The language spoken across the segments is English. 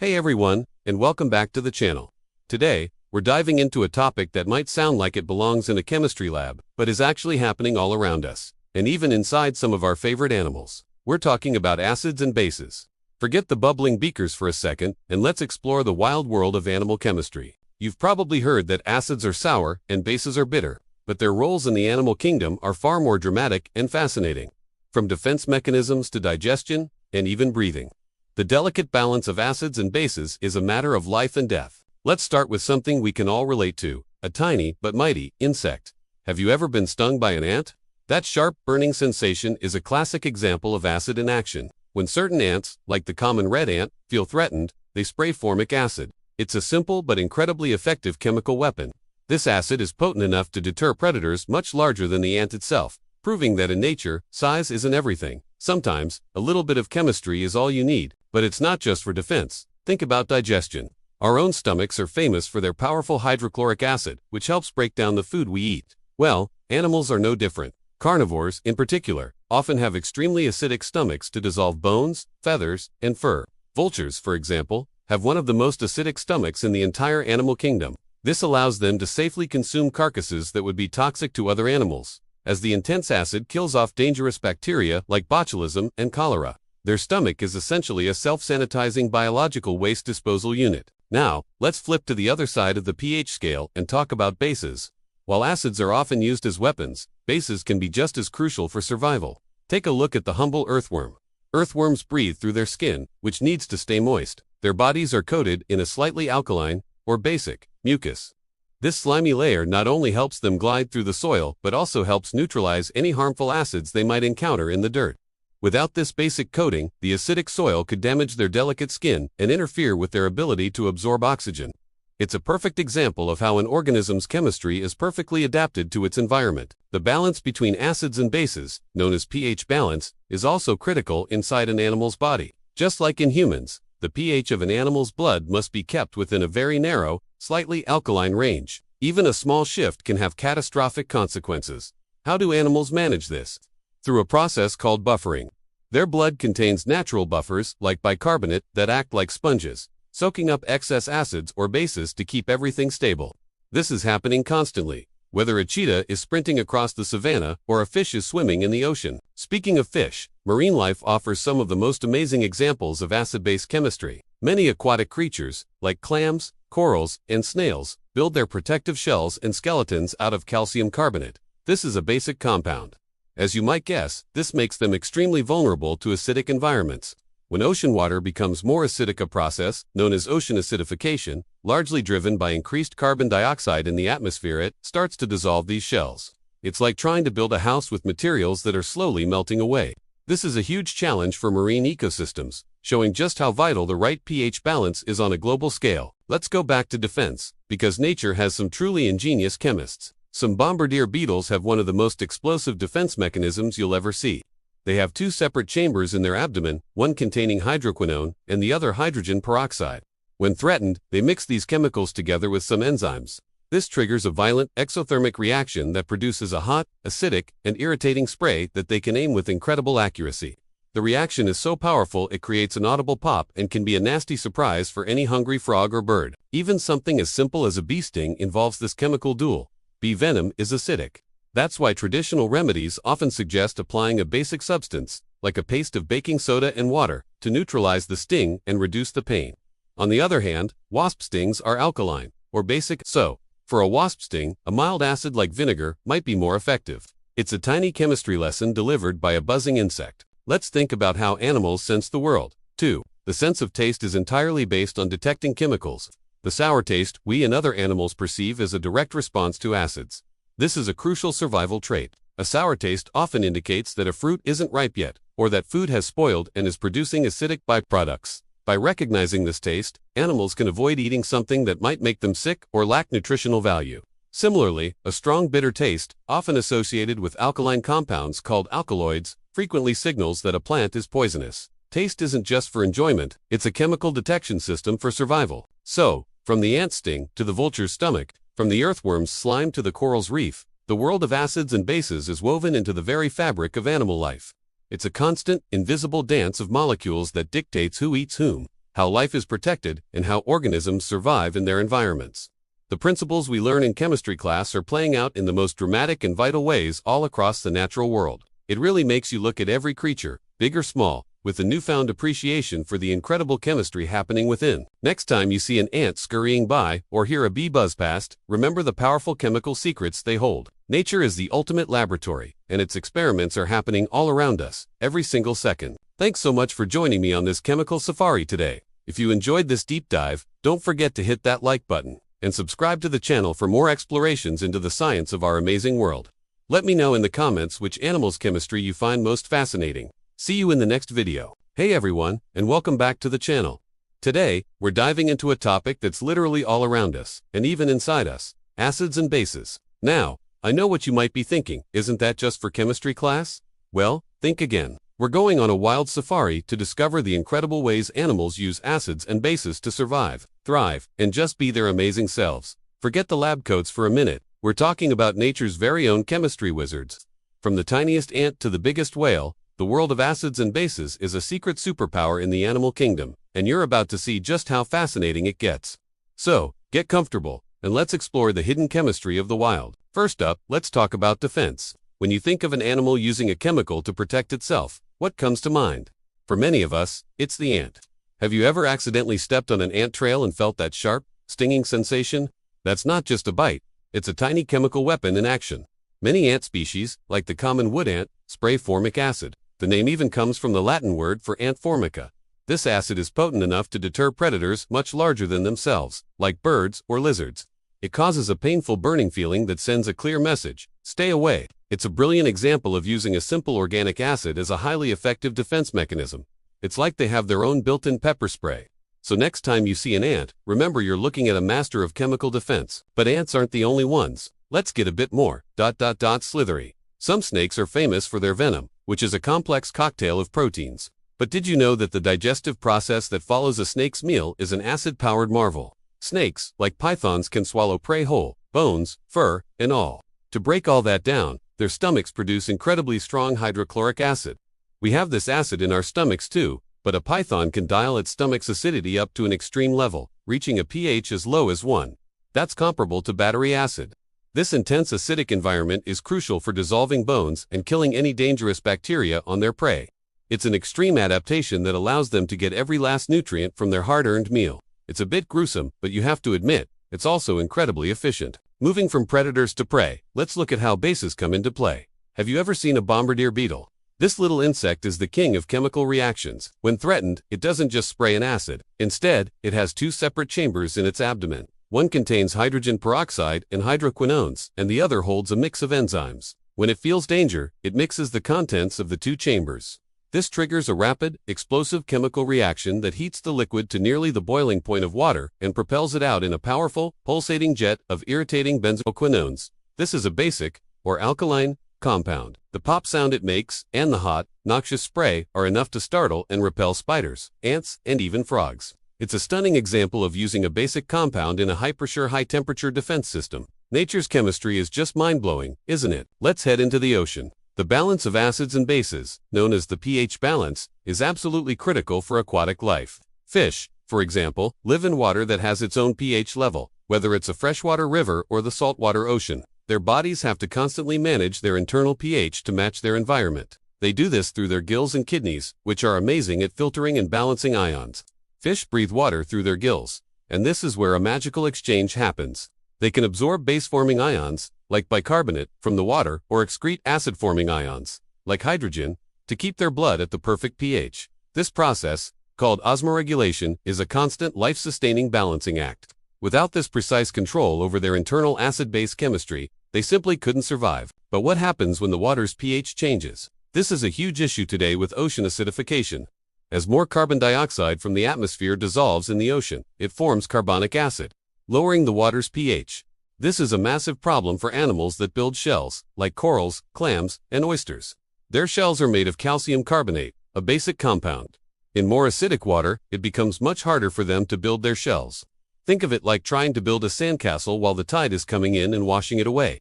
Hey everyone, and welcome back to the channel. Today, we're diving into a topic that might sound like it belongs in a chemistry lab, but is actually happening all around us, and even inside some of our favorite animals. We're talking about acids and bases. Forget the bubbling beakers for a second, and let's explore the wild world of animal chemistry. You've probably heard that acids are sour and bases are bitter, but their roles in the animal kingdom are far more dramatic and fascinating. From defense mechanisms to digestion, and even breathing. The delicate balance of acids and bases is a matter of life and death. Let's start with something we can all relate to, a tiny but mighty insect. Have you ever been stung by an ant? That sharp, burning sensation is a classic example of acid in action. When certain ants, like the common red ant, feel threatened, they spray formic acid. It's a simple but incredibly effective chemical weapon. This acid is potent enough to deter predators much larger than the ant itself, proving that in nature, size isn't everything. Sometimes, a little bit of chemistry is all you need. But it's not just for defense. Think about digestion. Our own stomachs are famous for their powerful hydrochloric acid, which helps break down the food we eat. Well, animals are no different. Carnivores, in particular, often have extremely acidic stomachs to dissolve bones, feathers, and fur. Vultures, for example, have one of the most acidic stomachs in the entire animal kingdom. This allows them to safely consume carcasses that would be toxic to other animals, as the intense acid kills off dangerous bacteria like botulism and cholera. Their stomach is essentially a self-sanitizing biological waste disposal unit. Now, let's flip to the other side of the pH scale and talk about bases. While acids are often used as weapons, bases can be just as crucial for survival. Take a look at the humble earthworm. Earthworms breathe through their skin, which needs to stay moist. Their bodies are coated in a slightly alkaline, or basic, mucus. This slimy layer not only helps them glide through the soil, but also helps neutralize any harmful acids they might encounter in the dirt. Without this basic coating, the acidic soil could damage their delicate skin and interfere with their ability to absorb oxygen. It's a perfect example of how an organism's chemistry is perfectly adapted to its environment. The balance between acids and bases, known as pH balance, is also critical inside an animal's body. Just like in humans, the pH of an animal's blood must be kept within a very narrow, slightly alkaline range. Even a small shift can have catastrophic consequences. How do animals manage this? Through a process called buffering. Their blood contains natural buffers, like bicarbonate, that act like sponges, soaking up excess acids or bases to keep everything stable. This is happening constantly, whether a cheetah is sprinting across the savanna or a fish is swimming in the ocean. Speaking of fish, marine life offers some of the most amazing examples of acid-based chemistry. Many aquatic creatures, like clams, corals, and snails, build their protective shells and skeletons out of calcium carbonate. This is a basic compound. As you might guess, this makes them extremely vulnerable to acidic environments. When ocean water becomes more acidic, a process known as ocean acidification, largely driven by increased carbon dioxide in the atmosphere, it starts to dissolve these shells. It's like trying to build a house with materials that are slowly melting away. This is a huge challenge for marine ecosystems, showing just how vital the right pH balance is on a global scale. Let's go back to defense, because nature has some truly ingenious chemists. Some bombardier beetles have one of the most explosive defense mechanisms you'll ever see. They have two separate chambers in their abdomen, one containing hydroquinone and the other hydrogen peroxide. When threatened, they mix these chemicals together with some enzymes. This triggers a violent exothermic reaction that produces a hot, acidic, and irritating spray that they can aim with incredible accuracy. The reaction is so powerful it creates an audible pop and can be a nasty surprise for any hungry frog or bird. Even something as simple as a bee sting involves this chemical duel. Bee venom is acidic. That's why traditional remedies often suggest applying a basic substance, like a paste of baking soda and water, to neutralize the sting and reduce the pain. On the other hand, wasp stings are alkaline, or basic, so, for a wasp sting, a mild acid like vinegar might be more effective. It's a tiny chemistry lesson delivered by a buzzing insect. Let's think about how animals sense the world. 2. The sense of taste is entirely based on detecting chemicals. The sour taste we and other animals perceive as a direct response to acids. This is a crucial survival trait. A sour taste often indicates that a fruit isn't ripe yet, or that food has spoiled and is producing acidic byproducts. By recognizing this taste, animals can avoid eating something that might make them sick or lack nutritional value. Similarly, a strong bitter taste, often associated with alkaline compounds called alkaloids, frequently signals that a plant is poisonous. Taste isn't just for enjoyment, it's a chemical detection system for survival. So, from the ant sting to the vulture's stomach, from the earthworm's slime to the coral's reef, the world of acids and bases is woven into the very fabric of animal life. It's a constant, invisible dance of molecules that dictates who eats whom, how life is protected, and how organisms survive in their environments. The principles we learn in chemistry class are playing out in the most dramatic and vital ways all across the natural world. It really makes you look at every creature, big or small, with a newfound appreciation for the incredible chemistry happening within. Next time you see an ant scurrying by or hear a bee buzz past, remember the powerful chemical secrets they hold. Nature is the ultimate laboratory, and its experiments are happening all around us, every single second. Thanks so much for joining me on this chemical safari today. If you enjoyed this deep dive, don't forget to hit that like button and subscribe to the channel for more explorations into the science of our amazing world. Let me know in the comments which animal's chemistry you find most fascinating. See you in the next video. Hey everyone, and welcome back to the channel. Today, we're diving into a topic that's literally all around us, and even inside us, acids and bases. Now, I know what you might be thinking, isn't that just for chemistry class? Well, think again. We're going on a wild safari to discover the incredible ways animals use acids and bases to survive, thrive, and just be their amazing selves. Forget the lab coats for a minute. We're talking about nature's very own chemistry wizards. From the tiniest ant to the biggest whale, the world of acids and bases is a secret superpower in the animal kingdom, and you're about to see just how fascinating it gets. So, get comfortable, and let's explore the hidden chemistry of the wild. First up, let's talk about defense. When you think of an animal using a chemical to protect itself, what comes to mind? For many of us, it's the ant. Have you ever accidentally stepped on an ant trail and felt that sharp, stinging sensation? That's not just a bite, it's a tiny chemical weapon in action. Many ant species, like the common wood ant, spray formic acid. The name even comes from the Latin word for ant formica. This acid is potent enough to deter predators much larger than themselves, like birds or lizards. It causes a painful burning feeling that sends a clear message: stay away. It's a brilliant example of using a simple organic acid as a highly effective defense mechanism. It's like they have their own built-in pepper spray. So next time you see an ant, remember you're looking at a master of chemical defense. But ants aren't the only ones. Let's get a bit more. Slithery. Some snakes are famous for their venom, which is a complex cocktail of proteins. But did you know that the digestive process that follows a snake's meal is an acid-powered marvel? Snakes, like pythons, can swallow prey whole, bones, fur, and all. To break all that down, their stomachs produce incredibly strong hydrochloric acid. We have this acid in our stomachs too, but a python can dial its stomach's acidity up to an extreme level, reaching a pH as low as 1. That's comparable to battery acid. This intense acidic environment is crucial for dissolving bones and killing any dangerous bacteria on their prey. It's an extreme adaptation that allows them to get every last nutrient from their hard-earned meal. It's a bit gruesome, but you have to admit, it's also incredibly efficient. Moving from predators to prey, let's look at how bases come into play. Have you ever seen a bombardier beetle? This little insect is the king of chemical reactions. When threatened, it doesn't just spray an acid. Instead, it has two separate chambers in its abdomen. One contains hydrogen peroxide and hydroquinones, and the other holds a mix of enzymes. When it feels danger, it mixes the contents of the two chambers. This triggers a rapid, explosive chemical reaction that heats the liquid to nearly the boiling point of water and propels it out in a powerful, pulsating jet of irritating benzoquinones. This is a basic, or alkaline, compound. The pop sound it makes, and the hot, noxious spray are enough to startle and repel spiders, ants, and even frogs. It's a stunning example of using a basic compound in a hyper-sure high-temperature defense system. Nature's chemistry is just mind-blowing, isn't it? Let's head into the ocean. The balance of acids and bases, known as the pH balance, is absolutely critical for aquatic life. Fish, for example, live in water that has its own pH level, whether it's a freshwater river or the saltwater ocean. Their bodies have to constantly manage their internal pH to match their environment. They do this through their gills and kidneys, which are amazing at filtering and balancing ions. Fish breathe water through their gills, and this is where a magical exchange happens. They can absorb base-forming ions, like bicarbonate, from the water or excrete acid-forming ions, like hydrogen, to keep their blood at the perfect pH. This process, called osmoregulation, is a constant life-sustaining balancing act. Without this precise control over their internal acid-base chemistry, they simply couldn't survive. But what happens when the water's pH changes? This is a huge issue today with ocean acidification. As more carbon dioxide from the atmosphere dissolves in the ocean, it forms carbonic acid, lowering the water's pH. This is a massive problem for animals that build shells, like corals, clams, and oysters. Their shells are made of calcium carbonate, a basic compound. In more acidic water, it becomes much harder for them to build their shells. Think of it like trying to build a sandcastle while the tide is coming in and washing it away.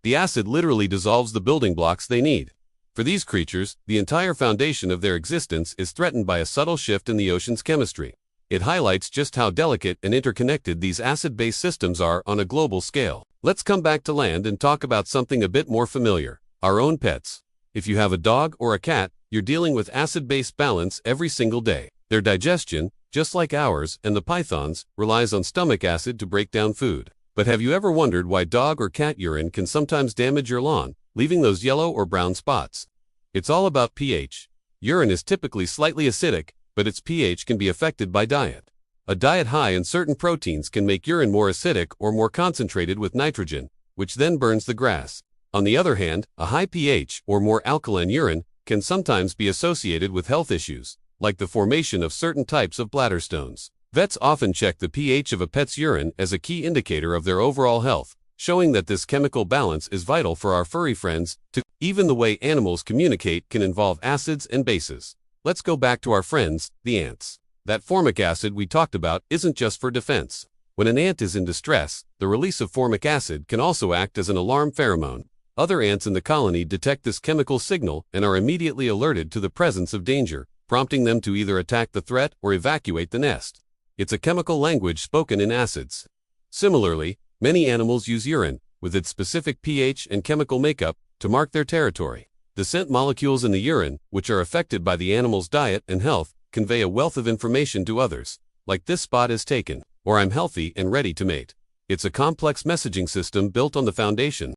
The acid literally dissolves the building blocks they need. For these creatures, the entire foundation of their existence is threatened by a subtle shift in the ocean's chemistry. It highlights just how delicate and interconnected these acid-base systems are on a global scale. Let's come back to land and talk about something a bit more familiar: our own pets. If you have a dog or a cat, you're dealing with acid-base balance every single day. Their digestion, just like ours and the pythons, relies on stomach acid to break down food. But have you ever wondered why dog or cat urine can sometimes damage your lawn, leaving those yellow or brown spots? It's all about pH. Urine is typically slightly acidic, but its pH can be affected by diet. A diet high in certain proteins can make urine more acidic or more concentrated with nitrogen, which then burns the grass. On the other hand, a high pH or more alkaline urine can sometimes be associated with health issues, like the formation of certain types of bladder stones. Vets often check the pH of a pet's urine as a key indicator of their overall health, showing that this chemical balance is vital for our furry friends too. Even the way animals communicate can involve acids and bases. Let's go back to our friends, the ants. That formic acid we talked about isn't just for defense. When an ant is in distress, the release of formic acid can also act as an alarm pheromone. Other ants in the colony detect this chemical signal and are immediately alerted to the presence of danger, prompting them to either attack the threat or evacuate the nest. It's a chemical language spoken in acids. Similarly, many animals use urine, with its specific pH and chemical makeup, to mark their territory. The scent molecules in the urine, which are affected by the animal's diet and health, convey a wealth of information to others, like "this spot is taken," or "I'm healthy and ready to mate." It's a complex messaging system built on the foundation